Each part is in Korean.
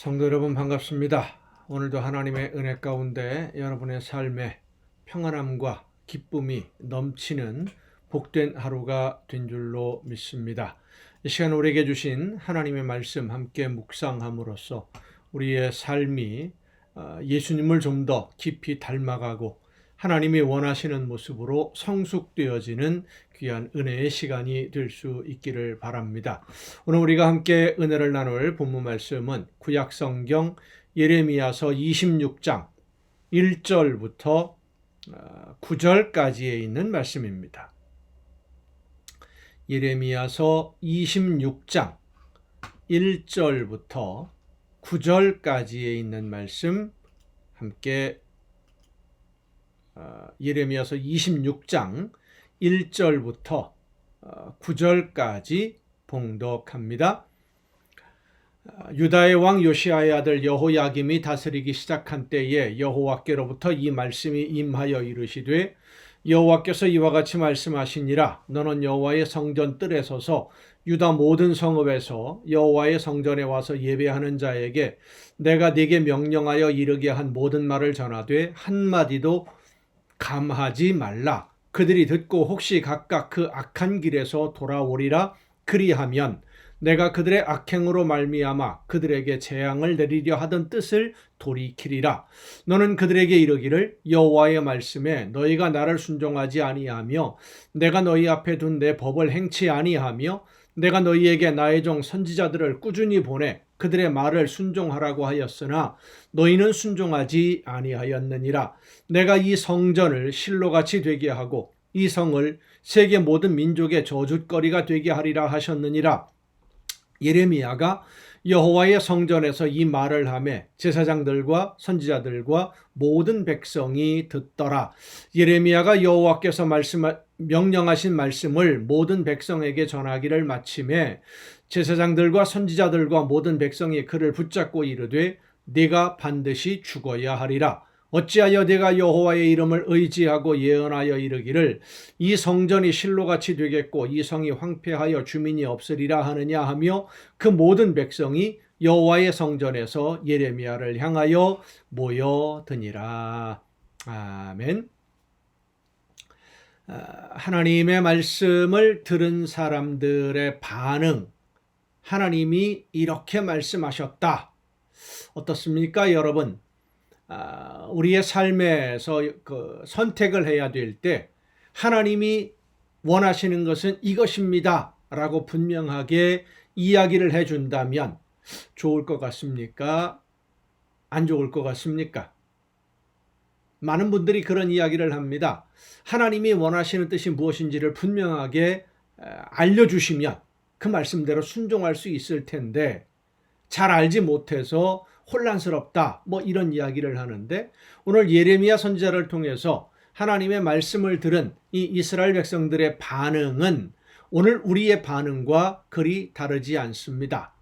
성도 여러분 반갑습니다. 오늘도 하나님의 은혜 가운데 여러분의 삶에 평안함과 기쁨이 넘치는 복된 하루가 된 줄로 믿습니다. 이 시간 우리에게 주신 하나님의 말씀 함께 묵상함으로써 우리의 삶이 예수님을 좀 더 깊이 닮아가고 하나님이 원하시는 모습으로 성숙되어지는 귀한 은혜의 시간이 될 수 있기를 바랍니다. 오늘 우리가 함께 은혜를 나눌 본문 말씀은 구약성경 예레미야서 26장 1절부터 9절까지에 있는 말씀입니다. 예레미야서 26장 1절부터 9절까지에 있는 말씀 함께 예레미야서 26장 1절부터 9절까지 봉독합니다. 유다의 왕 요시야의 아들 여호야김이 다스리기 시작한 때에 여호와께로부터 이 말씀이 임하여 이르시되 여호와께서 이와 같이 말씀하시니라. 너는 여호와의 성전 뜰에 서서 유다 모든 성읍에서 여호와의 성전에 와서 예배하는 자에게 내가 네게 명령하여 이르게 한 모든 말을 전하되 한마디도 감하지 말라. 그들이 듣고 혹시 각각 그 악한 길에서 돌아오리라. 그리하면 내가 그들의 악행으로 말미암아 그들에게 재앙을 내리려 하던 뜻을 돌이키리라. 너는 그들에게 이르기를 여호와의 말씀에 너희가 나를 순종하지 아니하며 내가 너희 앞에 둔 내 법을 행치 아니하며 내가 너희에게 나의 종 선지자들을 꾸준히 보내 그들의 말을 순종하라고 하였으나 너희는 순종하지 아니하였느니라. 내가 이 성전을 실로같이 되게 하고 이 성을 세계 모든 민족의 저주거리가 되게 하리라 하셨느니라. 예레미야가 여호와의 성전에서 이 말을 하매 제사장들과 선지자들과 모든 백성이 듣더라. 예레미야가 여호와께서 명령하신 말씀을 모든 백성에게 전하기를 마침에 제사장들과 선지자들과 모든 백성이 그를 붙잡고 이르되 네가 반드시 죽어야 하리라. 어찌하여 네가 여호와의 이름을 의지하고 예언하여 이르기를 이 성전이 실로같이 되겠고 이 성이 황폐하여 주민이 없으리라 하느냐 하며 그 모든 백성이 여호와의 성전에서 예레미야를 향하여 모여드니라. 아멘. 하나님의 말씀을 들은 사람들의 반응, 하나님이 이렇게 말씀하셨다. 어떻습니까, 여러분? 우리의 삶에서 선택을 해야 될 때 하나님이 원하시는 것은 이것입니다 라고 분명하게 이야기를 해준다면 좋을 것 같습니까? 안 좋을 것 같습니까? 많은 분들이 그런 이야기를 합니다. 하나님이 원하시는 뜻이 무엇인지를 분명하게 알려주시면 그 말씀대로 순종할 수 있을 텐데 잘 알지 못해서 혼란스럽다, 이런 이야기를 하는데 오늘 예레미야 선지자를 통해서 하나님의 말씀을 들은 이 이스라엘 백성들의 반응은 오늘 우리의 반응과 그리 다르지 않습니다.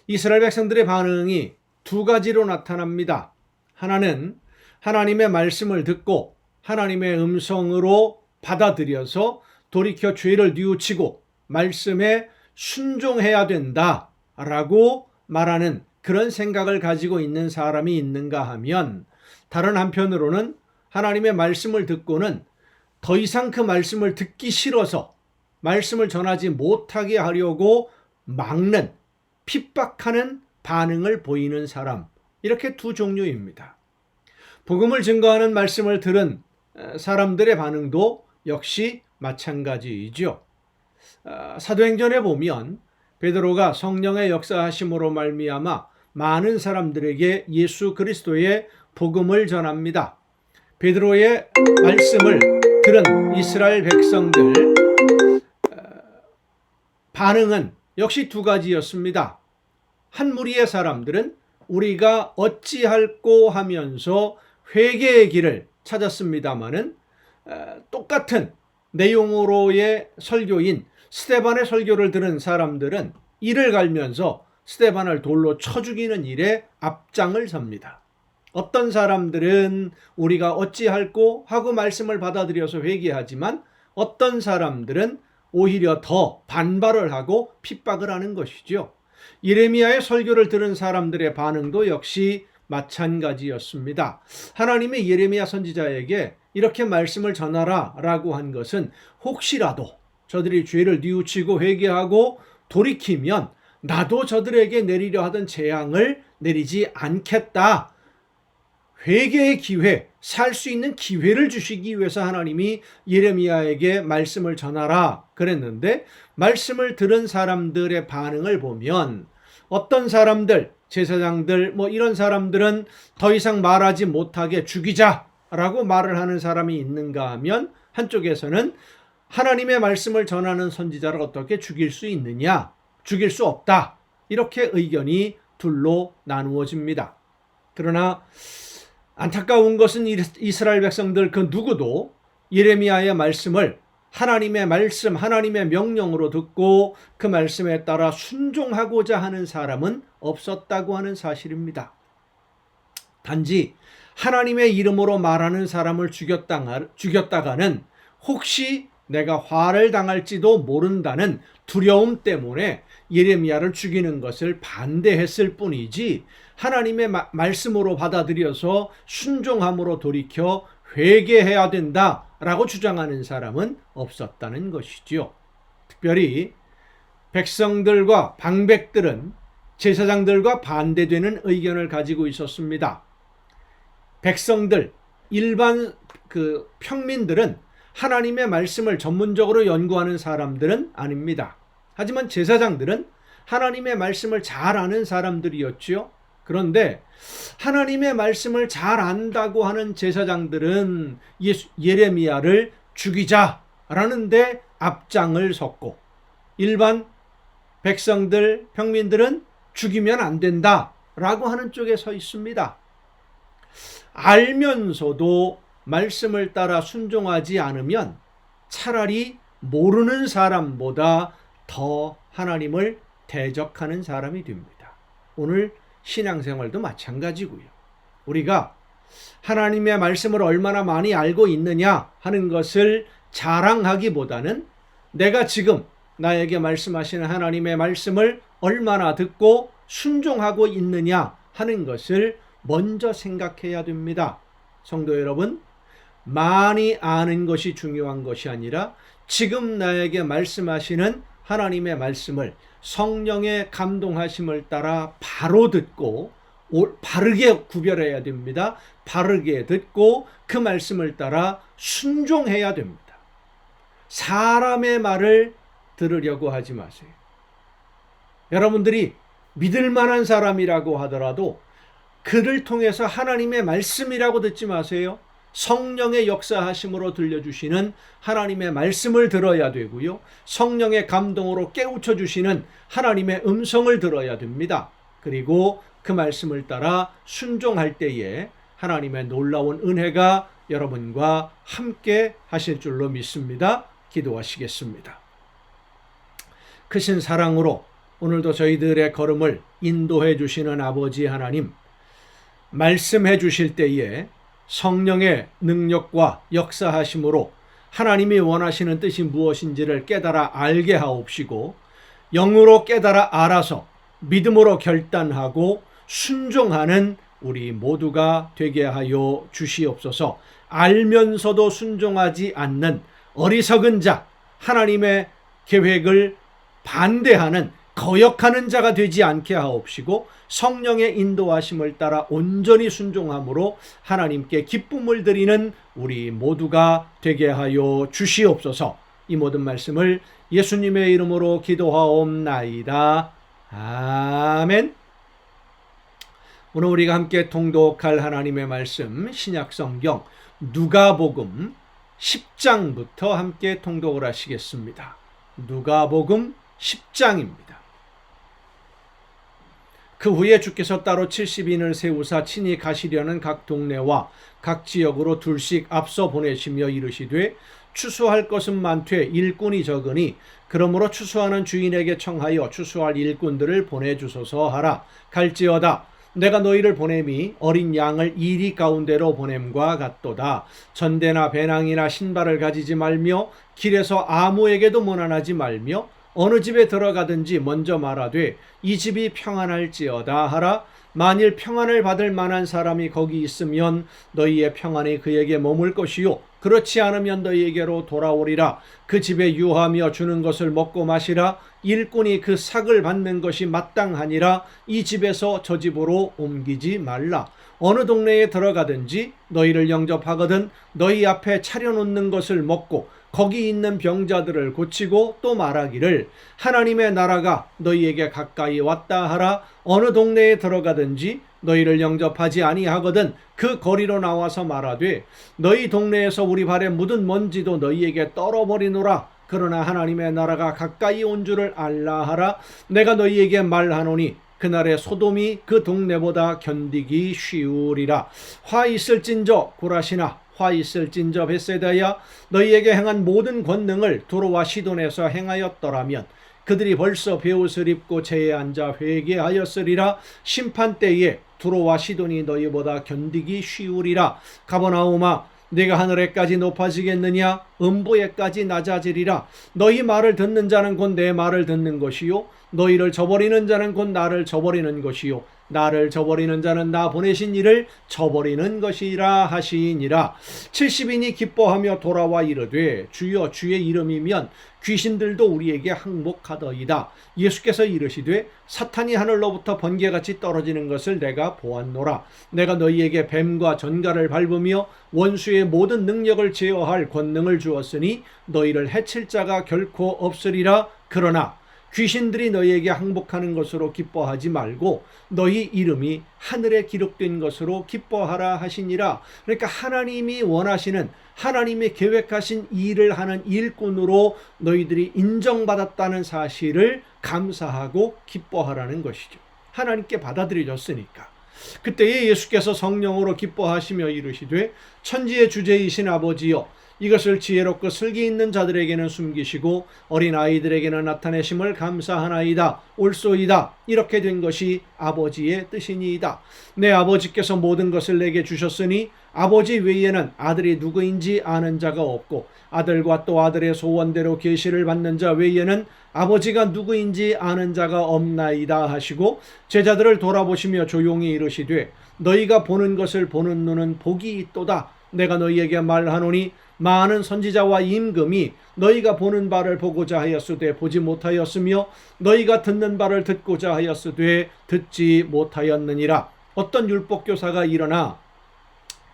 이스라엘 백성들의 반응이 두 가지로 나타납니다. 하나는 하나님의 말씀을 듣고 하나님의 음성으로 받아들여서 돌이켜 죄를 뉘우치고 말씀에 순종해야 된다라고 말하는 그런 생각을 가지고 있는 사람이 있는가 하면 다른 한편으로는 하나님의 말씀을 듣고는 더 이상 그 말씀을 듣기 싫어서 말씀을 전하지 못하게 하려고 막는, 핍박하는 반응을 보이는 사람, 이렇게 두 종류입니다. 복음을 증거하는 말씀을 들은 사람들의 반응도 역시 마찬가지이죠. 사도행전에 보면 베드로가 성령의 역사하심으로 말미암아 많은 사람들에게 예수 그리스도의 복음을 전합니다. 베드로의 말씀을 들은 이스라엘 백성들 반응은 역시 두 가지였습니다. 한 무리의 사람들은 우리가 어찌할꼬 하면서 회개의 길을 찾았습니다마는 똑같은 내용으로의 설교인 스데반의 설교를 들은 사람들은 이를 갈면서 스데반을 돌로 쳐 죽이는 일에 앞장을 섭니다. 어떤 사람들은 우리가 어찌할꼬 하고 말씀을 받아들여서 회개하지만 어떤 사람들은 오히려 더 반발을 하고 핍박을 하는 것이죠. 예레미야의 설교를 들은 사람들의 반응도 역시 마찬가지였습니다. 하나님이 예레미야 선지자에게 이렇게 말씀을 전하라 라고 한 것은 혹시라도 저들이 죄를 뉘우치고 회개하고 돌이키면 나도 저들에게 내리려 하던 재앙을 내리지 않겠다. 회개의 기회, 살 수 있는 기회를 주시기 위해서 하나님이 예레미야에게 말씀을 전하라 그랬는데, 말씀을 들은 사람들의 반응을 보면 어떤 사람들, 제사장들 이런 사람들은 더 이상 말하지 못하게 죽이자라고 말을 하는 사람이 있는가 하면, 한쪽에서는 하나님의 말씀을 전하는 선지자를 어떻게 죽일 수 있느냐, 죽일 수 없다, 이렇게 의견이 둘로 나누어집니다. 그러나 안타까운 것은 이스라엘 백성들 그 누구도 예레미야의 말씀을 하나님의 말씀, 하나님의 명령으로 듣고 그 말씀에 따라 순종하고자 하는 사람은 없었다고 하는 사실입니다. 단지 하나님의 이름으로 말하는 사람을 죽였다가는 혹시 내가 화를 당할지도 모른다는 두려움 때문에 예레미야를 죽이는 것을 반대했을 뿐이지, 하나님의 말씀으로 받아들여서 순종함으로 돌이켜 회개해야 된다라고 주장하는 사람은 없었다는 것이지요. 특별히 백성들과 방백들은 제사장들과 반대되는 의견을 가지고 있었습니다. 백성들, 일반 평민들은 하나님의 말씀을 전문적으로 연구하는 사람들은 아닙니다. 하지만 제사장들은 하나님의 말씀을 잘 아는 사람들이었지요. 그런데 하나님의 말씀을 잘 안다고 하는 제사장들은 예레미야를 죽이자라는데 앞장을 섰고, 일반 백성들, 평민들은 죽이면 안 된다라고 하는 쪽에 서 있습니다. 알면서도 말씀을 따라 순종하지 않으면 차라리 모르는 사람보다 더 하나님을 대적하는 사람이 됩니다. 오늘 신앙생활도 마찬가지고요. 우리가 하나님의 말씀을 얼마나 많이 알고 있느냐 하는 것을 자랑하기보다는 내가 지금 나에게 말씀하시는 하나님의 말씀을 얼마나 듣고 순종하고 있느냐 하는 것을 먼저 생각해야 됩니다. 성도 여러분, 많이 아는 것이 중요한 것이 아니라 지금 나에게 말씀하시는 하나님의 말씀을 성령의 감동하심을 따라 바로 듣고 바르게 구별해야 됩니다. 바르게 듣고 그 말씀을 따라 순종해야 됩니다. 사람의 말을 들으려고 하지 마세요. 여러분들이 믿을 만한 사람이라고 하더라도 그를 통해서 하나님의 말씀이라고 듣지 마세요. 성령의 역사하심으로 들려주시는 하나님의 말씀을 들어야 되고요. 성령의 감동으로 깨우쳐 주시는 하나님의 음성을 들어야 됩니다. 그리고 그 말씀을 따라 순종할 때에 하나님의 놀라운 은혜가 여러분과 함께 하실 줄로 믿습니다. 기도하시겠습니다. 크신 사랑으로 오늘도 저희들의 걸음을 인도해 주시는 아버지 하나님, 말씀해 주실 때에 성령의 능력과 역사하심으로 하나님이 원하시는 뜻이 무엇인지를 깨달아 알게 하옵시고, 영으로 깨달아 알아서 믿음으로 결단하고 순종하는 우리 모두가 되게 하여 주시옵소서. 알면서도 순종하지 않는 어리석은 자, 하나님의 계획을 반대하는 거역하는 자가 되지 않게 하옵시고, 성령의 인도하심을 따라 온전히 순종함으로 하나님께 기쁨을 드리는 우리 모두가 되게 하여 주시옵소서. 이 모든 말씀을 예수님의 이름으로 기도하옵나이다. 아멘. 오늘 우리가 함께 통독할 하나님의 말씀, 신약성경 누가복음 10장부터 함께 통독을 하시겠습니다. 누가복음 10장입니다. 그 후에 주께서 따로 70인을 세우사 친히 가시려는 각 동네와 각 지역으로 둘씩 앞서 보내시며 이르시되, 추수할 것은 많되 일꾼이 적으니 그러므로 추수하는 주인에게 청하여 추수할 일꾼들을 보내주소서 하라. 갈지어다 내가 너희를 보냄이 어린 양을 이리 가운데로 보냄과 같도다. 전대나 배낭이나 신발을 가지지 말며 길에서 아무에게도 문안하지 말며 어느 집에 들어가든지 먼저 말하되 이 집이 평안할지어다 하라. 만일 평안을 받을 만한 사람이 거기 있으면 너희의 평안이 그에게 머물 것이요 그렇지 않으면 너희에게로 돌아오리라. 그 집에 유하며 주는 것을 먹고 마시라. 일꾼이 그 삭을 받는 것이 마땅하니라. 이 집에서 저 집으로 옮기지 말라. 어느 동네에 들어가든지 너희를 영접하거든 너희 앞에 차려놓는 것을 먹고 거기 있는 병자들을 고치고 또 말하기를 하나님의 나라가 너희에게 가까이 왔다 하라. 어느 동네에 들어가든지 너희를 영접하지 아니하거든 그 거리로 나와서 말하되 너희 동네에서 우리 발에 묻은 먼지도 너희에게 떨어버리노라. 그러나 하나님의 나라가 가까이 온 줄을 알라 하라. 내가 너희에게 말하노니 그날의 소돔이 그 동네보다 견디기 쉬우리라. 화 있을진저 고라시나 화 있을진저 벳세다야 너희에게 행한 모든 권능을 두로와 시돈에서 행하였더라면 그들이 벌써 베옷을 입고 제에 앉아 회개하였으리라. 심판 때에 두로와 시돈이 너희보다 견디기 쉬우리라. 가버나움아 네가 하늘에까지 높아지겠느냐 음부에까지 낮아지리라. 너희 말을 듣는 자는 곧 내 말을 듣는 것이요 너희를 저버리는 자는 곧 나를 저버리는 것이요 나를 저버리는 자는 나 보내신 이를 저버리는 것이라 하시니라. 70인이 기뻐하며 돌아와 이르되 주여 주의 이름이면 귀신들도 우리에게 항복하더이다. 예수께서 이르시되 사탄이 하늘로부터 번개같이 떨어지는 것을 내가 보았노라. 내가 너희에게 뱀과 전갈을 밟으며 원수의 모든 능력을 제어할 권능을 주었으니 너희를 해칠 자가 결코 없으리라. 그러나 귀신들이 너희에게 항복하는 것으로 기뻐하지 말고 너희 이름이 하늘에 기록된 것으로 기뻐하라 하시니라. 그러니까 하나님이 원하시는 하나님이 계획하신 일을 하는 일꾼으로 너희들이 인정받았다는 사실을 감사하고 기뻐하라는 것이죠. 하나님께 받아들여졌으니까. 그때에 예수께서 성령으로 기뻐하시며 이르시되 천지의 주제이신 아버지여 이것을 지혜롭고 슬기 있는 자들에게는 숨기시고 어린 아이들에게는 나타내심을 감사하나이다. 옳소이다. 이렇게 된 것이 아버지의 뜻이니이다. 내 아버지께서 모든 것을 내게 주셨으니 아버지 외에는 아들이 누구인지 아는 자가 없고 아들과 또 아들의 소원대로 계시를 받는 자 외에는 아버지가 누구인지 아는 자가 없나이다 하시고 제자들을 돌아보시며 조용히 이르시되 너희가 보는 것을 보는 눈은 복이 있도다. 내가 너희에게 말하노니 많은 선지자와 임금이 너희가 보는 바를 보고자 하였으되 보지 못하였으며 너희가 듣는 바를 듣고자 하였으되 듣지 못하였느니라. 어떤 율법교사가 일어나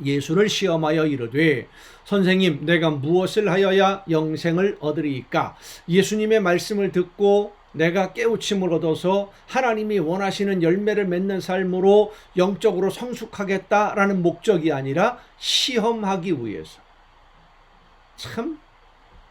예수를 시험하여 이르되 선생님 내가 무엇을 하여야 영생을 얻으리이까? 예수님의 말씀을 듣고 내가 깨우침을 얻어서 하나님이 원하시는 열매를 맺는 삶으로 영적으로 성숙하겠다라는 목적이 아니라 시험하기 위해서 참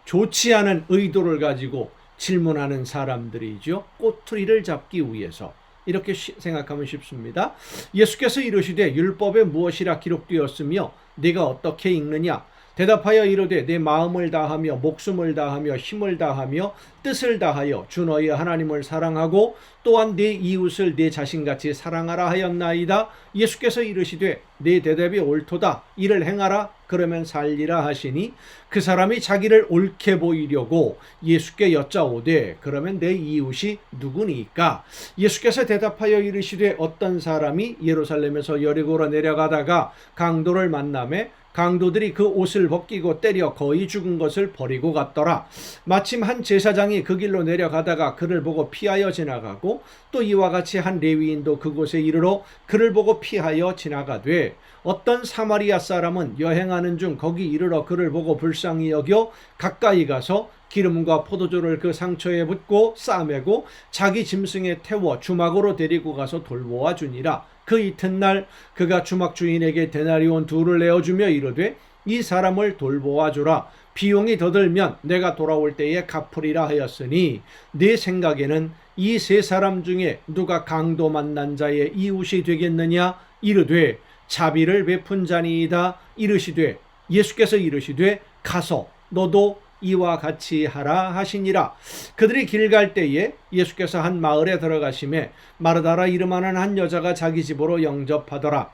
좋지 않은 의도를 가지고 질문하는 사람들이죠. 꼬투리를 잡기 위해서. 이렇게 생각하면 쉽습니다. 예수께서 이르시되 율법에 무엇이라 기록되었으며 네가 어떻게 읽느냐? 대답하여 이르되 내 마음을 다하며 목숨을 다하며 힘을 다하며 뜻을 다하여 주 너희 하나님을 사랑하고 또한 네 이웃을 네 자신같이 사랑하라 하였나이다. 예수께서 이르시되 네 대답이 옳도다. 이를 행하라 그러면 살리라 하시니 그 사람이 자기를 옳게 보이려고 예수께 여짜오되 그러면 내 이웃이 누구니까? 예수께서 대답하여 이르시되 어떤 사람이 예루살렘에서 여리고로 내려가다가 강도를 만나매 강도들이 그 옷을 벗기고 때려 거의 죽은 것을 버리고 갔더라. 마침 한 제사장이 그 길로 내려가다가 그를 보고 피하여 지나가고 또 이와 같이 한 레위인도 그곳에 이르러 그를 보고 피하여 지나가되 어떤 사마리아 사람은 여행하는 중 거기 이르러 그를 보고 불쌍히 여겨 가까이 가서 기름과 포도주를 그 상처에 붓고 싸매고 자기 짐승에 태워 주막으로 데리고 가서 돌보아 주니라. 그 이튿날 그가 주막 주인에게 데나리온 2를 내어주며 이르되 이 사람을 돌보아 주라. 비용이 더 들면 내가 돌아올 때에 갚으리라 하였으니 네 생각에는 이 3사람 중에 누가 강도 만난 자의 이웃이 되겠느냐? 이르되 자비를 베푼 자니이다. 이르시되 예수께서 이르시되 가서 너도 이와 같이 하라 하시니라. 그들이 길 갈 때에 예수께서 한 마을에 들어가심에 마르다라 이름하는 한 여자가 자기 집으로 영접하더라.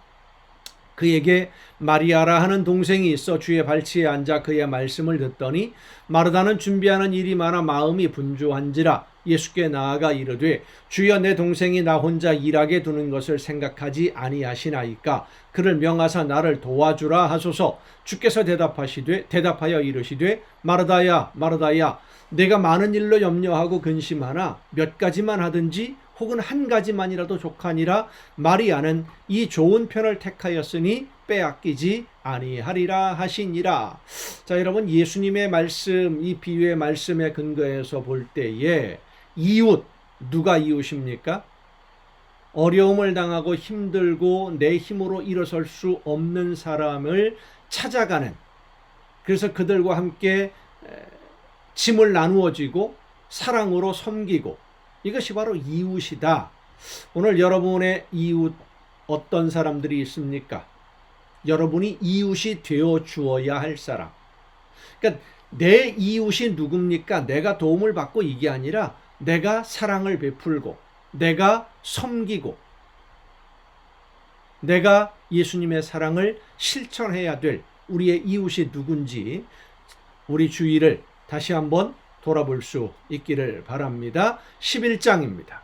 그에게 마리아라 하는 동생이 있어 주의 발치에 앉아 그의 말씀을 듣더니 마르다는 준비하는 일이 많아 마음이 분주한지라 예수께 나아가 이르되 주여 내 동생이 나 혼자 일하게 두는 것을 생각하지 아니하시나이까 그를 명하사 나를 도와주라 하소서. 주께서 대답하여 이르시되 마르다야 마르다야 내가 많은 일로 염려하고 근심하나 몇 가지만 하든지 혹은 한 가지만이라도 족하니라. 마리아는 이 좋은 편을 택하였으니 빼앗기지 아니하리라 하시니라. 자, 여러분, 예수님의 말씀, 이 비유의 말씀에 근거해서 볼 때에 이웃, 누가 이웃입니까? 어려움을 당하고 힘들고 내 힘으로 일어설 수 없는 사람을 찾아가는, 그래서 그들과 함께 짐을 나누어 지고 사랑으로 섬기고, 이것이 바로 이웃이다. 오늘 여러분의 이웃 어떤 사람들이 있습니까? 여러분이 이웃이 되어 주어야 할 사람. 그러니까 내 이웃이 누굽니까? 내가 도움을 받고 이게 아니라 내가 사랑을 베풀고 내가 섬기고 내가 예수님의 사랑을 실천해야 될 우리의 이웃이 누군지 우리 주의를 다시 한번 돌아볼 수 있기를 바랍니다. 11장입니다.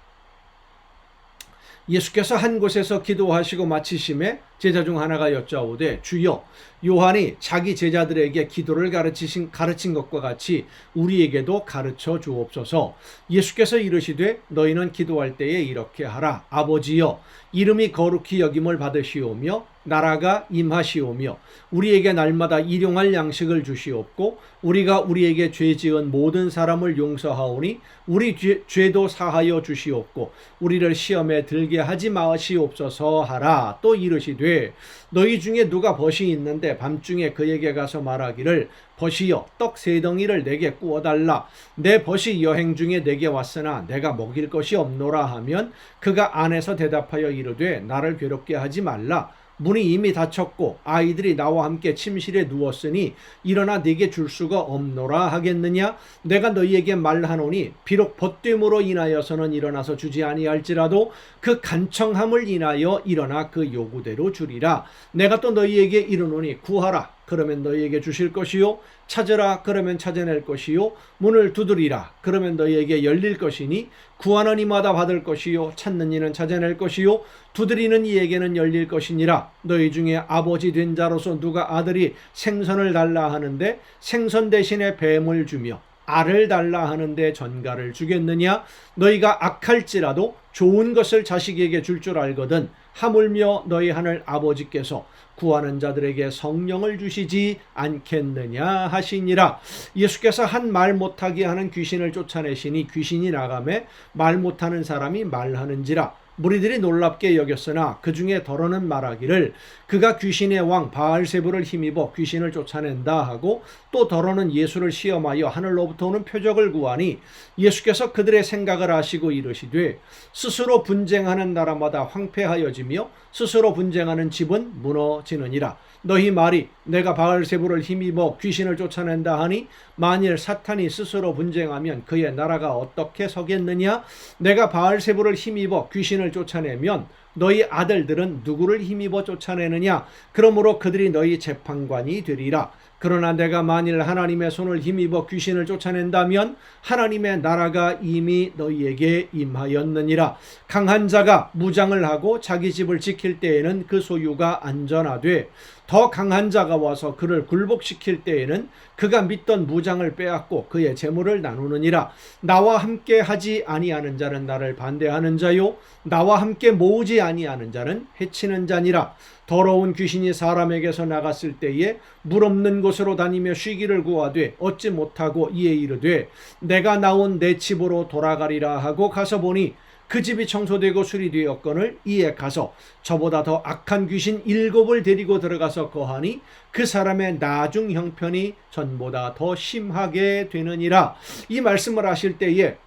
예수께서 한 곳에서 기도하시고 마치심에 제자 중 하나가 여짜오되 주여 요한이 자기 제자들에게 기도를 가르친 것과 같이 우리에게도 가르쳐 주옵소서. 예수께서 이르시되 너희는 기도할 때에 이렇게 하라. 아버지여 이름이 거룩히 여김을 받으시오며 나라가 임하시오며 우리에게 날마다 일용할 양식을 주시옵고 우리가 우리에게 죄 지은 모든 사람을 용서하오니 우리 죄도 사하여 주시옵고 우리를 시험에 들게 하지 마시옵소서 하라. 또 이르시되 너희 중에 누가 벗이 있는데 밤중에 그에게 가서 말하기를 벗이여 떡 3덩이를 내게 구워달라. 내 벗이 여행 중에 내게 왔으나 내가 먹일 것이 없노라 하면 그가 안에서 대답하여 이르되 나를 괴롭게 하지 말라. 문이 이미 닫혔고 아이들이 나와 함께 침실에 누웠으니 일어나 네게 줄 수가 없노라 하겠느냐. 내가 너희에게 말하노니 비록 벗됨으로 인하여서는 일어나서 주지 아니할지라도 그 간청함을 인하여 일어나 그 요구대로 주리라. 내가 또 너희에게 이르노니 구하라 그러면 너희에게 주실 것이요 찾으라 그러면 찾아낼 것이요 문을 두드리라 그러면 너희에게 열릴 것이니 구하는 이마다 받을 것이요 찾는 이는 찾아낼 것이요 두드리는 이에게는 열릴 것이니라. 너희 중에 아버지 된 자로서 누가 아들이 생선을 달라 하는데 생선 대신에 뱀을 주며 알을 달라 하는데 전갈을 주겠느냐. 너희가 악할지라도 좋은 것을 자식에게 줄 줄 알거든 하물며 너희 하늘 아버지께서 구하는 자들에게 성령을 주시지 않겠느냐 하시니라. 예수께서 한 말 못하게 하는 귀신을 쫓아내시니 귀신이 나가매 말 못하는 사람이 말하는지라. 무리들이 놀랍게 여겼으나 그 중에 더러는 말하기를 그가 귀신의 왕 바알세불을 힘입어 귀신을 쫓아낸다 하고 또 더러는 예수를 시험하여 하늘로부터 오는 표적을 구하니 예수께서 그들의 생각을 아시고 이르시되 스스로 분쟁하는 나라마다 황폐하여지며 스스로 분쟁하는 집은 무너지느니라. 너희 말이 내가 바알세불을 힘입어 귀신을 쫓아낸다 하니 만일 사탄이 스스로 분쟁하면 그의 나라가 어떻게 서겠느냐. 내가 바알세불을 힘입어 귀신을 쫓아내면 너희 아들들은 누구를 힘입어 쫓아내느냐. 그러므로 그들이 너희 재판관이 되리라. 그러나 내가 만일 하나님의 손을 힘입어 귀신을 쫓아낸다면 하나님의 나라가 이미 너희에게 임하였느니라. 강한 자가 무장을 하고 자기 집을 지킬 때에는 그 소유가 안전하되 더 강한 자가 와서 그를 굴복시킬 때에는 그가 믿던 무장을 빼앗고 그의 재물을 나누느니라. 나와 함께 하지 아니하는 자는 나를 반대하는 자요 나와 함께 모으지 아니하는 자는 해치는 자니라. 더러운 귀신이 사람에게서 나갔을 때에 물 없는 곳으로 다니며 쉬기를 구하되 얻지 못하고 이에 이르되 내가 나온 내 집으로 돌아가리라 하고 가서 보니 그 집이 청소되고 수리되었거늘 이에 가서 저보다 더 악한 귀신 7을 데리고 들어가서 거하니 그 사람의 나중 형편이 전보다 더 심하게 되느니라. 이 말씀을 하실 때에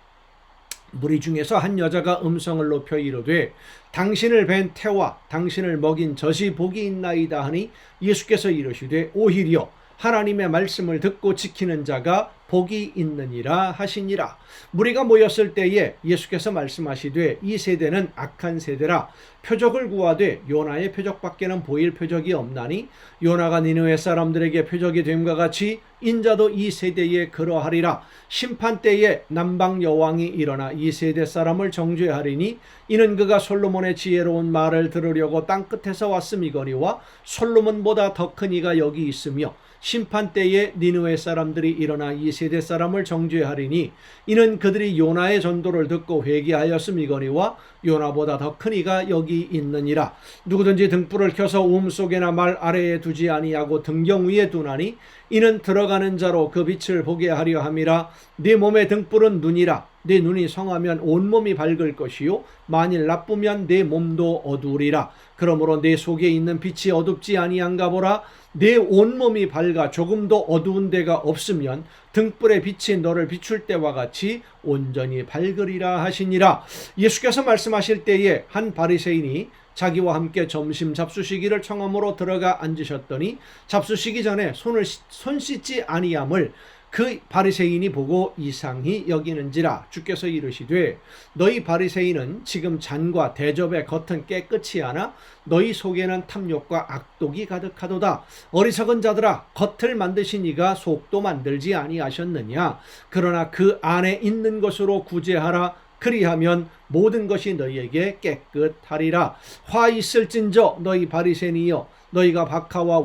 무리 중에서 한 여자가 음성을 높여 이르되 당신을 뵌 태와 당신을 먹인 젖이 복이 있나이다 하니 예수께서 이르시되 오히려 하나님의 말씀을 듣고 지키는 자가 복이 있느니라 하시니라. 무리가 모였을 때에 예수께서 말씀하시되 이 세대는 악한 세대라. 표적을 구하되 요나의 표적밖에는 보일 표적이 없나니 요나가 니느웨 사람들에게 표적이 됨과 같이 인자도 이 세대에 그러하리라. 심판 때에 남방 여왕이 일어나 이 세대 사람을 정죄하리니 이는 그가 솔로몬의 지혜로운 말을 들으려고 땅끝에서 왔음이거니와 솔로몬보다 더 큰 이가 여기 있으며 심판 때에 니느웨 사람들이 일어나 이 세대 사람을 정죄하리니 이는 그들이 요나의 전도를 듣고 회개하였음이거니와 요나보다 더 큰 이가 여기 있느니라. 누구든지 등불을 켜서 우음속에나 말 아래에 두지 아니하고 등경 위에 두나니 이는 들어가는 자로 그 빛을 보게 하려 함이라. 네 몸의 등불은 눈이라. 네 눈이 성하면 온몸이 밝을 것이요 만일 나쁘면 네 몸도 어두우리라. 그러므로 네 속에 있는 빛이 어둡지 아니한가 보라. 내 온몸이 밝아 조금도 어두운 데가 없으면 등불의 빛이 너를 비출 때와 같이 온전히 밝으리라 하시니라. 예수께서 말씀하실 때에 한 바리새인이 자기와 함께 점심 잡수시기를 청함으로 들어가 앉으셨더니 잡수시기 전에 손 씻지 아니함을 그 바리새인이 보고 이상히 여기는지라. 주께서 이르시되 너희 바리새인은 지금 잔과 대접의 겉은 깨끗이 하나 너희 속에는 탐욕과 악독이 가득하도다. 어리석은 자들아, 겉을 만드신 이가 속도 만들지 아니하셨느냐. 그러나 그 안에 있는 것으로 구제하라. 그리하면 모든 것이 너희에게 깨끗하리라. 화 있을진저 너희 바리새인이여, 너희가 박하와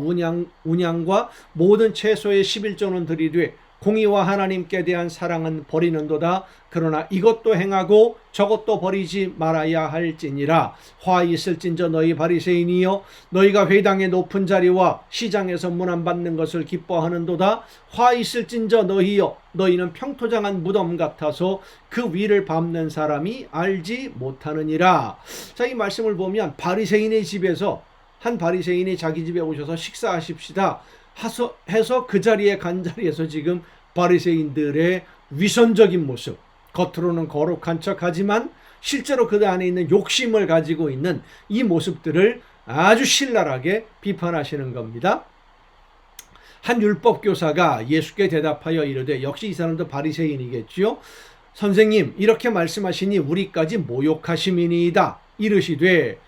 운양과 모든 채소의 11조는 들이되 공의와 하나님께 대한 사랑은 버리는도다. 그러나 이것도 행하고 저것도 버리지 말아야 할지니라. 화 있을진저 너희 바리새인이여, 너희가 회당의 높은 자리와 시장에서 문안 받는 것을 기뻐하는도다. 화 있을진저 너희여, 너희는 평토장한 무덤 같아서 그 위를 밟는 사람이 알지 못하느니라. 자, 이 말씀을 보면 바리새인의 집에서 한 바리새인이 자기 집에 오셔서 식사하십시다 해서 그 자리에 간 자리에서 지금 바리새인들의 위선적인 모습, 겉으로는 거룩한 척하지만 실제로 그 안에 있는 욕심을 가지고 있는 이 모습들을 아주 신랄하게 비판하시는 겁니다. 한 율법교사가 예수께 대답하여 이르되, 역시 이 사람도 바리새인이겠지요. 선생님, 이렇게 말씀하시니 우리까지 모욕하심이니이다. 이르시되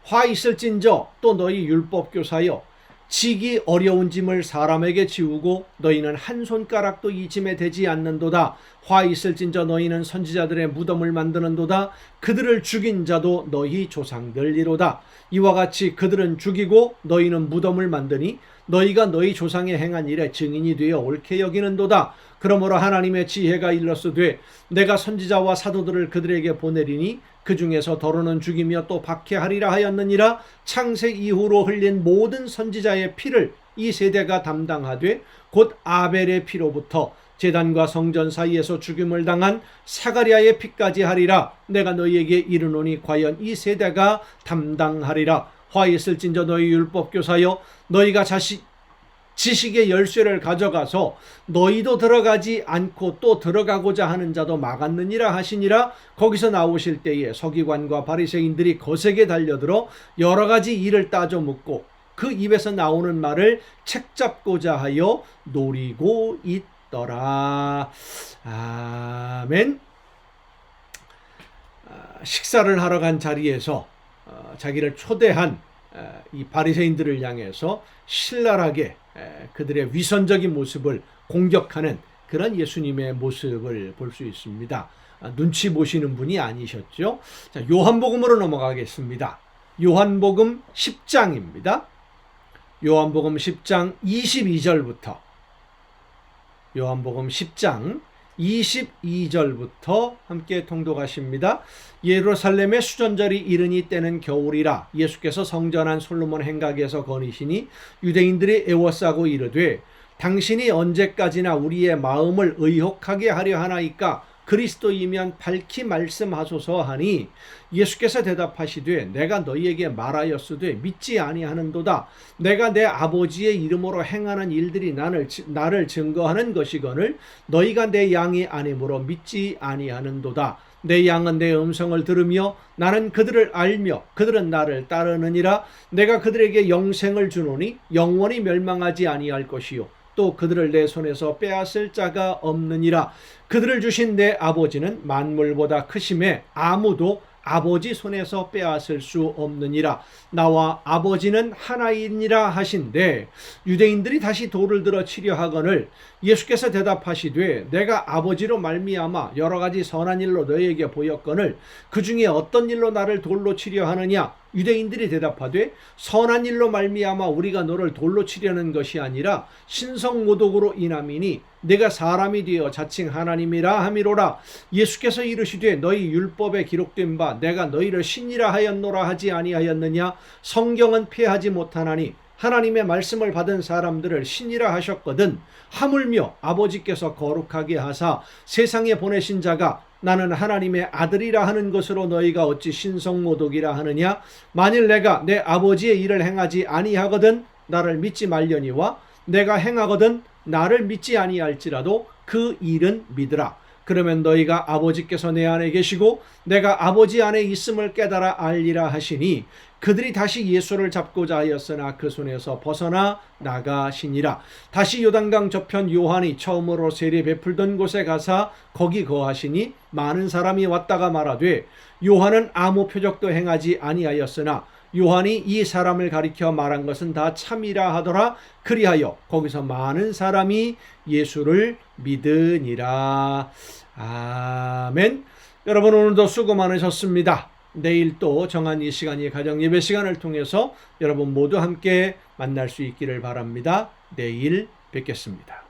화 있을진저 또 너희 율법교사여, 지기 어려운 짐을 사람에게 지우고 너희는 한 손가락도 이 짐에 대지 않는도다. 화 있을진저 너희는 선지자들의 무덤을 만드는도다. 그들을 죽인 자도 너희 조상들이로다. 이와 같이 그들은 죽이고 너희는 무덤을 만드니 너희가 너희 조상의 행한 일에 증인이 되어 옳게 여기는도다. 그러므로 하나님의 지혜가 일렀으되 내가 선지자와 사도들을 그들에게 보내리니 그 중에서 더러는 죽이며 또 박해하리라 하였느니라. 창세 이후로 흘린 모든 선지자의 피를 이 세대가 담당하되 곧 아벨의 피로부터 제단과 성전 사이에서 죽임을 당한 사가랴의 피까지 하리라. 내가 너희에게 이르노니 과연 이 세대가 담당하리라. 화 있을진저 너희 율법교사여, 너희가 지식의 열쇠를 가져가서 너희도 들어가지 않고 또 들어가고자 하는 자도 막았느니라 하시니라. 거기서 나오실 때에 서기관과 바리새인들이 거세게 달려들어 여러 가지 일을 따져 묻고 그 입에서 나오는 말을 책잡고자 하여 노리고 있더라. 아멘. 식사를 하러 간 자리에서 자기를 초대한 이 바리새인들을 향해서 신랄하게 그들의 위선적인 모습을 공격하는 그런 예수님의 모습을 볼 수 있습니다. 눈치 보시는 분이 아니셨죠. 자, 요한복음으로 넘어가겠습니다. 요한복음 10장입니다. 요한복음 10장 22절부터 요한복음 10장 22절부터 함께 통독하십니다. 예루살렘의 수전절이 이르니 때는 겨울이라. 예수께서 성전한 솔로몬 행각에서 거니시니 유대인들이 애워싸고 이르되 당신이 언제까지나 우리의 마음을 의혹하게 하려 하나이까? 그리스도이면 밝히 말씀하소서 하니 예수께서 대답하시되 내가 너희에게 말하였으되 믿지 아니하는도다. 내가 내 아버지의 이름으로 행하는 일들이 나를 증거하는 것이거늘 너희가 내 양이 아니므로 믿지 아니하는도다. 내 양은 내 음성을 들으며 나는 그들을 알며 그들은 나를 따르느니라. 내가 그들에게 영생을 주노니 영원히 멸망하지 아니할 것이요 또 그들을 내 손에서 빼앗을 자가 없느니라. 그들을 주신 내 아버지는 만물보다 크심에 아무도 아버지 손에서 빼앗을 수 없느니라. 나와 아버지는 하나이니라 하신대. 유대인들이 다시 돌을 들어 치려 하거늘 예수께서 대답하시되 내가 아버지로 말미암아 여러 가지 선한 일로 너희에게 보였거늘 그 중에 어떤 일로 나를 돌로 치려 하느냐. 유대인들이 대답하되 선한 일로 말미암아 우리가 너를 돌로 치려는 것이 아니라 신성모독으로 인함이니 내가 사람이 되어 자칭 하나님이라 함이로라. 예수께서 이르시되 너희 율법에 기록된 바 내가 너희를 신이라 하였노라 하지 아니하였느냐. 성경은 폐하지 못하나니 하나님의 말씀을 받은 사람들을 신이라 하셨거든. 하물며 아버지께서 거룩하게 하사 세상에 보내신 자가 나는 하나님의 아들이라 하는 것으로 너희가 어찌 신성모독이라 하느냐. 만일 내가 내 아버지의 일을 행하지 아니하거든 나를 믿지 말려니와 내가 행하거든 나를 믿지 아니할지라도 그 일은 믿으라. 그러면 너희가 아버지께서 내 안에 계시고 내가 아버지 안에 있음을 깨달아 알리라 하시니 그들이 다시 예수를 잡고자 하였으나 그 손에서 벗어나 나가시니라. 다시 요단강 저편 요한이 처음으로 세례 베풀던 곳에 가사 거기 거하시니 많은 사람이 왔다가 말하되 요한은 아무 표적도 행하지 아니하였으나 요한이 이 사람을 가리켜 말한 것은 다 참이라 하더라. 그리하여 거기서 많은 사람이 예수를 믿으니라. 아멘. 여러분 오늘도 수고 많으셨습니다. 내일 또 정한 이 시간이 가정 예배 시간을 통해서 여러분 모두 함께 만날 수 있기를 바랍니다. 내일 뵙겠습니다.